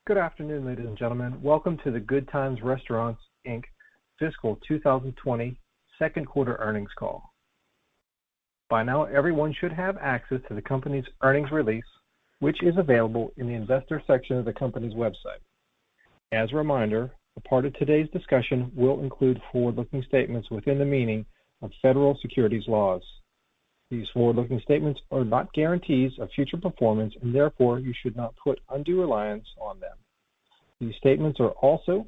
Good afternoon, ladies and gentlemen. Welcome to the Good Times Restaurants, Inc. Fiscal 2020 second quarter earnings call. By now, everyone should have access to the company's earnings release, which is available in the investor section of the company's website. As a reminder, a part of today's discussion will include forward-looking statements within the meaning of federal securities laws. These forward-looking statements are not guarantees of future performance, and therefore you should not put undue reliance on them. These statements are also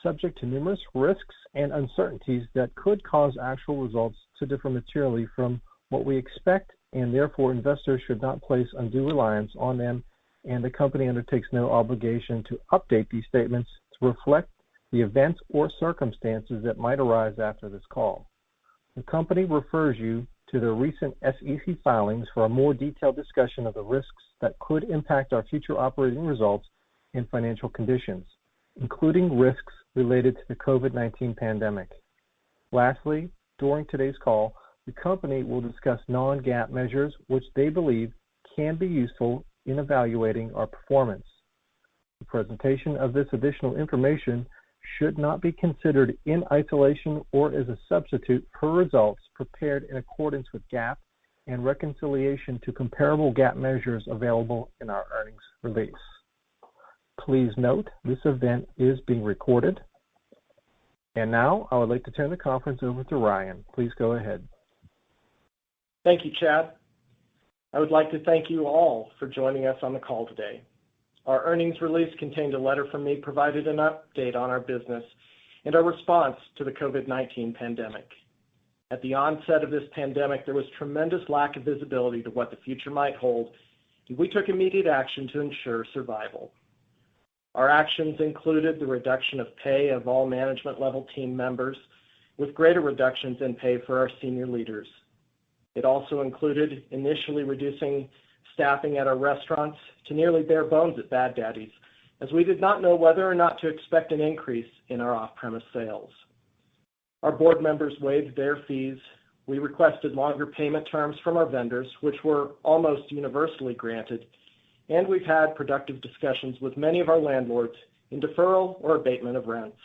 subject to numerous risks and uncertainties that could cause actual results to differ materially from what we expect, and therefore investors should not place undue reliance on them, and the company undertakes no obligation to update these statements to reflect the events or circumstances that might arise after this call. The company refers you to the recent SEC filings for a more detailed discussion of the risks that could impact our future operating results and financial conditions, including risks related to the COVID-19 pandemic. Lastly, during today's call, the company will discuss non-GAAP measures which they believe can be useful in evaluating our performance. The presentation of this additional information should not be considered in isolation or as a substitute for results prepared in accordance with GAAP, and reconciliation to comparable GAAP measures available in our earnings release. Please note, this event is being recorded. And now, I would like to turn the conference over to Ryan. Please go ahead. Thank you, Chad. I would like to thank you all for joining us on the call today. Our earnings release contained a letter from me providing an update on our business and our response to the COVID-19 pandemic. At the onset of this pandemic, there was tremendous lack of visibility to what the future might hold, and we took immediate action to ensure survival. Our actions included the reduction of pay of all management level team members, with greater reductions in pay for our senior leaders. It also included initially reducing staffing at our restaurants to nearly bare bones at Bad Daddy's, as we did not know whether or not to expect an increase in our off-premise sales. Our board members waived their fees. We requested longer payment terms from our vendors, which were almost universally granted, and we've had productive discussions with many of our landlords in deferral or abatement of rents.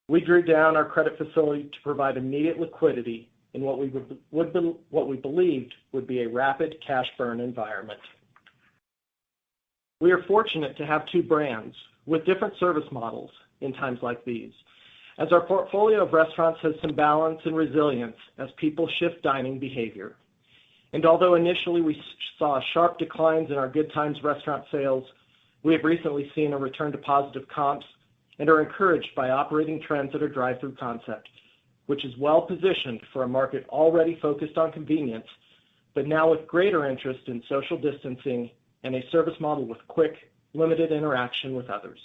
We drew down our credit facility to provide immediate liquidity in what we believed would be a rapid cash burn environment. We are fortunate to have two brands with different service models in times like these, as our portfolio of restaurants has some balance and resilience as people shift dining behavior. And although initially we saw sharp declines in our Good Times restaurant sales, we have recently seen a return to positive comps and are encouraged by operating trends at our drive-through concept, which is well positioned for a market already focused on convenience, but now with greater interest in social distancing and a service model with quick, limited interaction with others.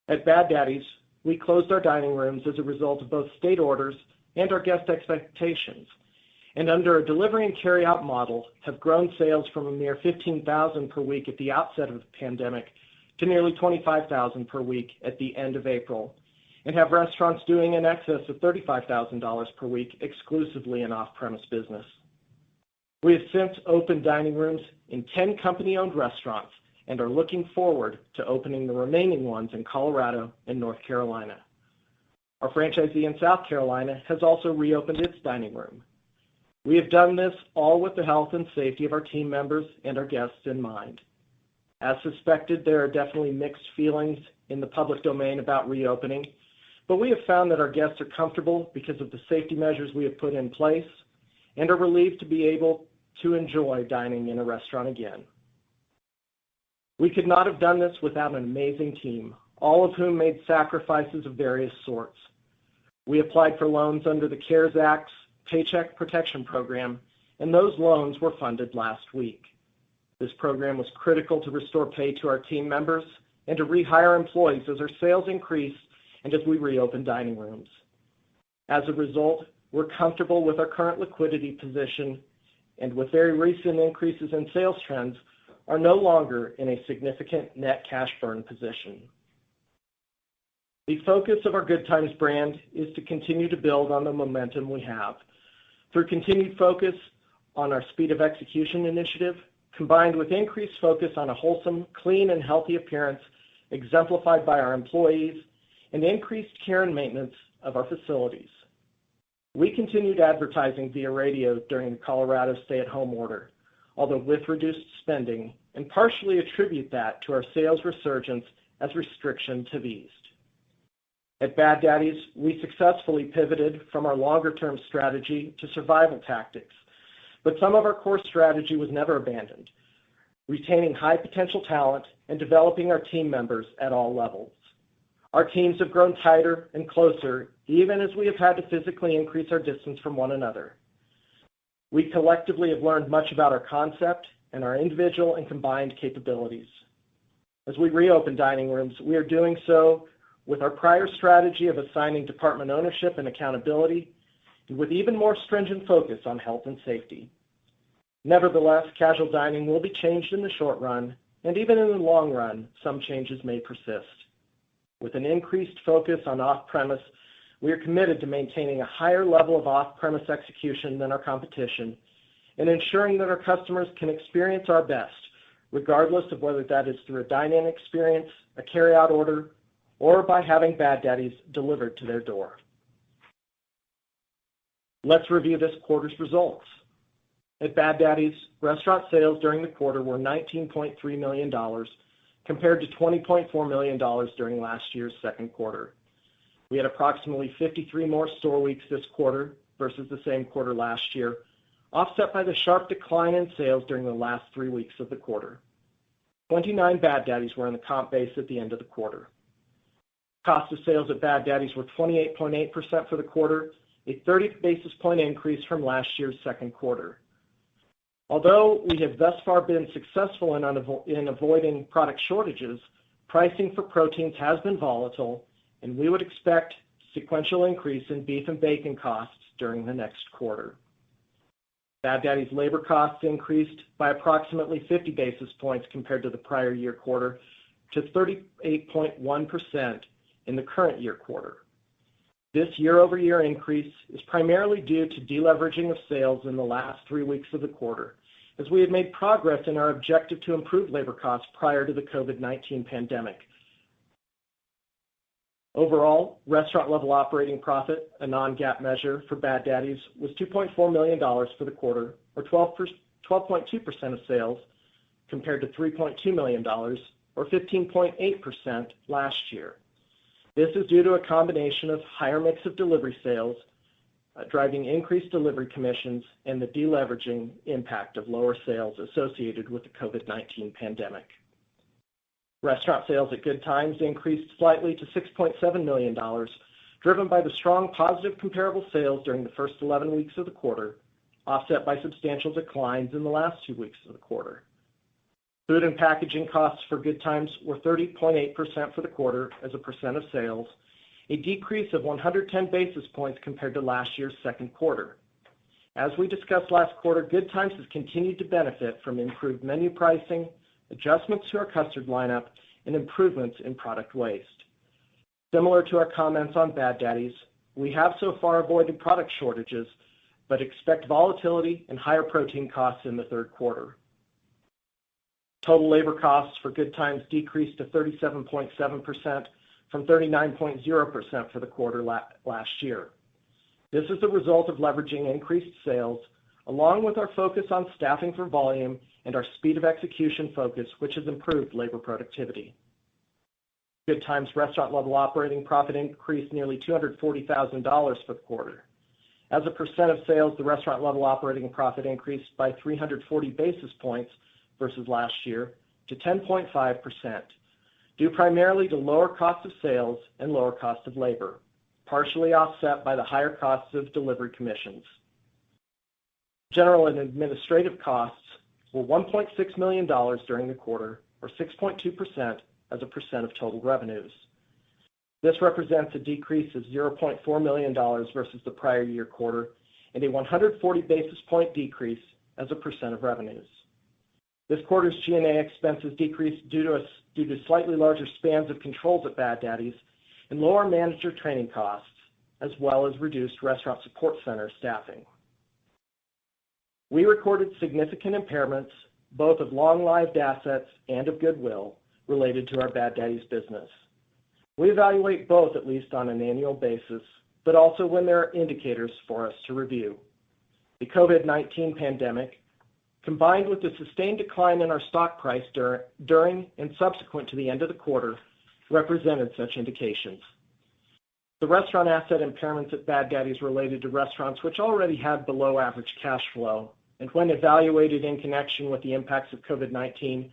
At Bad Daddy's, we closed our dining rooms as a result of both state orders and our guest expectations, and under a delivery and carry-out model have grown sales from a mere $15,000 per week at the outset of the pandemic to nearly $25,000 per week at the end of April, and have restaurants doing in excess of $35,000 per week exclusively in off-premise business. We have since opened dining rooms in 10 company-owned restaurants and are looking forward to opening the remaining ones in Colorado and North Carolina. Our franchisee in South Carolina has also reopened its dining room. We have done this all with the health and safety of our team members and our guests in mind. As suspected, there are definitely mixed feelings in the public domain about reopening, but we have found that our guests are comfortable because of the safety measures we have put in place and are relieved to be able to enjoy dining in a restaurant again. We could not have done this without an amazing team, all of whom made sacrifices of various sorts. We applied for loans under the CARES Act's Paycheck Protection Program, and those loans were funded last week. This program was critical to restore pay to our team members and to rehire employees as our sales increased and as we reopen dining rooms. As a result, we're comfortable with our current liquidity position, and with very recent increases in sales trends, are no longer in a significant net cash burn position. The focus of our Good Times brand is to continue to build on the momentum we have through continued focus on our speed of execution initiative, combined with increased focus on a wholesome, clean, and healthy appearance exemplified by our employees, and increased care and maintenance of our facilities. We continued advertising via radio during the Colorado stay-at-home order, although with reduced spending, and partially attribute that to our sales resurgence as restrictions have eased. At Bad Daddy's, we successfully pivoted from our longer-term strategy to survival tactics, but some of our core strategy was never abandoned, retaining high-potential talent and developing our team members at all levels. Our teams have grown tighter and closer, even as we have had to physically increase our distance from one another. We collectively have learned much about our concept and our individual and combined capabilities. As we reopen dining rooms, we are doing so with our prior strategy of assigning department ownership and accountability, and with even more stringent focus on health and safety. Nevertheless, casual dining will be changed in the short run, and even in the long run, some changes may persist. With an increased focus on off-premise, we are committed to maintaining a higher level of off-premise execution than our competition and ensuring that our customers can experience our best, regardless of whether that is through a dine-in experience, a carry-out order, or by having Bad Daddy's delivered to their door. Let's review this quarter's results. At Bad Daddy's, restaurant sales during the quarter were $19.3 million, compared to $20.4 million during last year's second quarter. We had approximately 53 more store weeks this quarter versus the same quarter last year, offset by the sharp decline in sales during the last 3 weeks of the quarter. 29 Bad Daddy's were in the comp base at the end of the quarter. Cost of sales at Bad Daddy's were 28.8% for the quarter, a 30 basis point increase from last year's second quarter. Although we have thus far been successful in avoiding product shortages, pricing for proteins has been volatile, and we would expect sequential increase in beef and bacon costs during the next quarter. Bad Daddy's labor costs increased by approximately 50 basis points compared to the prior year quarter to 38.1% in the current year quarter. This year-over-year increase is primarily due to deleveraging of sales in the last 3 weeks of the quarter, as we had made progress in our objective to improve labor costs prior to the COVID-19 pandemic. Overall, restaurant-level operating profit, a non-GAAP measure for Bad Daddy's, was $2.4 million for the quarter, or 12.2% of sales, compared to $3.2 million, or 15.8% last year. This is due to a combination of higher mix of delivery sales, driving increased delivery commissions, and the deleveraging impact of lower sales associated with the COVID-19 pandemic. Restaurant sales at Good Times increased slightly to $6.7 million, driven by the strong positive comparable sales during the first 11 weeks of the quarter, offset by substantial declines in the last 2 weeks of the quarter. Food and packaging costs for Good Times were 30.8% for the quarter as a percent of sales, a decrease of 110 basis points compared to last year's second quarter. As we discussed last quarter, Good Times has continued to benefit from improved menu pricing, adjustments to our custard lineup, and improvements in product waste. Similar to our comments on Bad Daddy's, we have so far avoided product shortages, but expect volatility and higher protein costs in the third quarter. Total labor costs for Good Times decreased to 37.7% from 39.0% for the quarter last year. This is the result of leveraging increased sales, along with our focus on staffing for volume and our speed of execution focus, which has improved labor productivity. Good Times restaurant level operating profit increased nearly $240,000 for the quarter. As a percent of sales, the restaurant level operating profit increased by 340 basis points versus last year to 10.5%, due primarily to lower cost of sales and lower cost of labor, partially offset by the higher costs of delivery commissions. General and administrative costs were $1.6 million during the quarter, or 6.2% as a percent of total revenues. This represents a decrease of $0.4 million versus the prior year quarter and a 140 basis point decrease as a percent of revenues. This quarter's G&A expenses decreased due to slightly larger spans of controls at Bad Daddy's and lower manager training costs, as well as reduced restaurant support center staffing. We recorded significant impairments, both of long-lived assets and of goodwill related to our Bad Daddy's business. We evaluate both at least on an annual basis, but also when there are indicators for us to review. The COVID-19 pandemic, combined with the sustained decline in our stock price during and subsequent to the end of the quarter, represented such indications. The restaurant asset impairments at Bad Daddy's related to restaurants which already had below average cash flow, and when evaluated in connection with the impacts of COVID-19,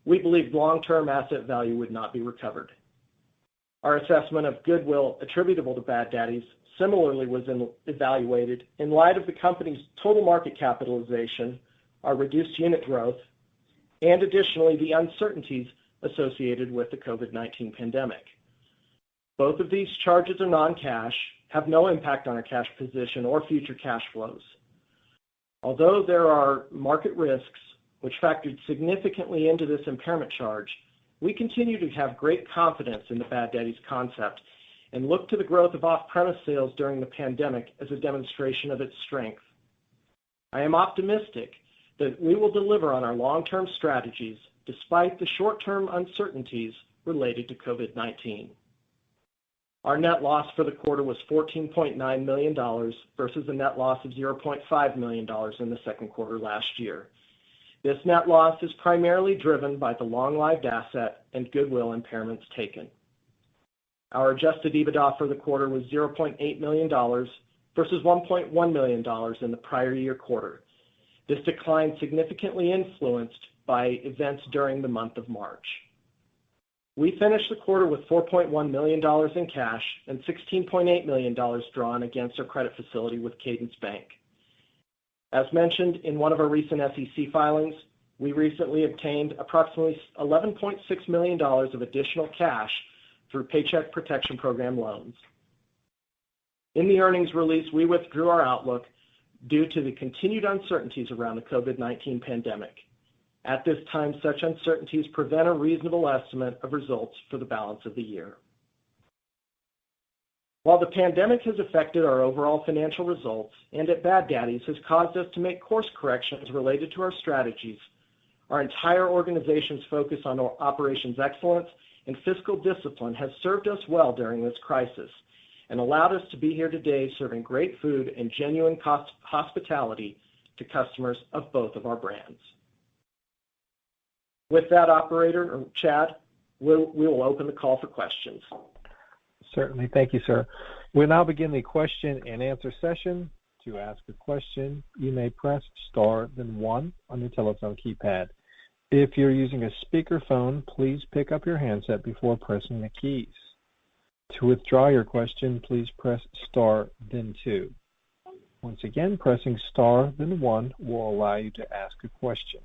we believe long-term asset value would not be recovered. Our assessment of goodwill attributable to Bad Daddy's similarly was evaluated in light of the company's total market capitalization, our reduced unit growth, and additionally the uncertainties associated with the COVID-19 pandemic. Both of these charges are non-cash, have no impact on our cash position or future cash flows. Although there are market risks which factored significantly into this impairment charge, we continue to have great confidence in the Bad Daddy's concept and look to the growth of off-premise sales during the pandemic as a demonstration of its strength. I am optimistic that we will deliver on our long-term strategies despite the short-term uncertainties related to COVID-19. Our net loss for the quarter was $14.9 million versus a net loss of $0.5 million in the second quarter last year. This net loss is primarily driven by the long-lived asset and goodwill impairments taken. Our adjusted EBITDA for the quarter was $0.8 million versus $1.1 million in the prior year quarter. This decline significantly influenced by events during the month of March. We finished the quarter with $4.1 million in cash and $16.8 million drawn against our credit facility with Cadence Bank. As mentioned in one of our recent SEC filings, we recently obtained approximately $11.6 million of additional cash through Paycheck Protection Program loans. In the earnings release, we withdrew our outlook due to the continued uncertainties around the COVID-19 pandemic. At this time, such uncertainties prevent a reasonable estimate of results for the balance of the year. While the pandemic has affected our overall financial results and at Bad Daddy's has caused us to make course corrections related to our strategies, our entire organization's focus on operations excellence and fiscal discipline has served us well during this crisis and allowed us to be here today serving great food and genuine hospitality to customers of both of our brands. With that, operator, or Chad, we will open the call for questions. Certainly. Thank you, sir. We'll now begin the question and answer session. To ask a question, you may press star, then 1 on your telephone keypad. If you're using a speakerphone, please pick up your handset before pressing the keys. To withdraw your question, please press star, then 2. Once again, pressing star, then 1 will allow you to ask a question.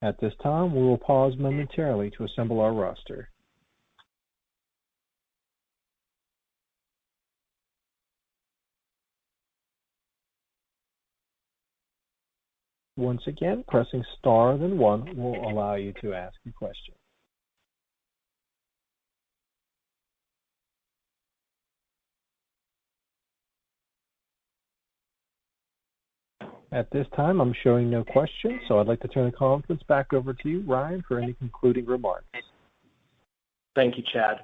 At this time, we will pause momentarily to assemble our roster. Once again, pressing star, then 1 will allow you to ask a question. At this time, I'm showing no questions, so I'd like to turn the conference back over to you, Ryan, for any concluding remarks. Thank you, Chad.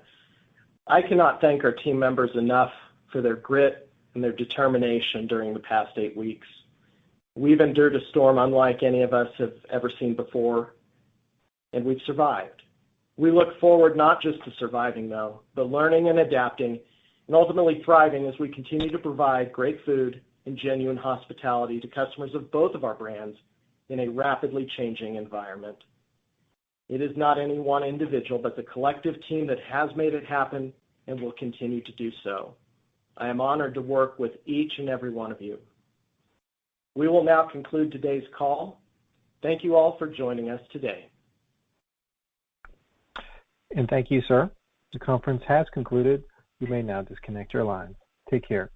I cannot thank our team members enough for their grit and their determination during the past 8 weeks. We've endured a storm unlike any of us have ever seen before, and we've survived. We look forward not just to surviving, though, but learning and adapting and ultimately thriving as we continue to provide great food and genuine hospitality to customers of both of our brands in a rapidly changing environment. It is not any one individual, but the collective team that has made it happen and will continue to do so. I am honored to work with each and every one of you. We will now conclude today's call. Thank you all for joining us today. And thank you, sir. The conference has concluded. You may now disconnect your line. Take care.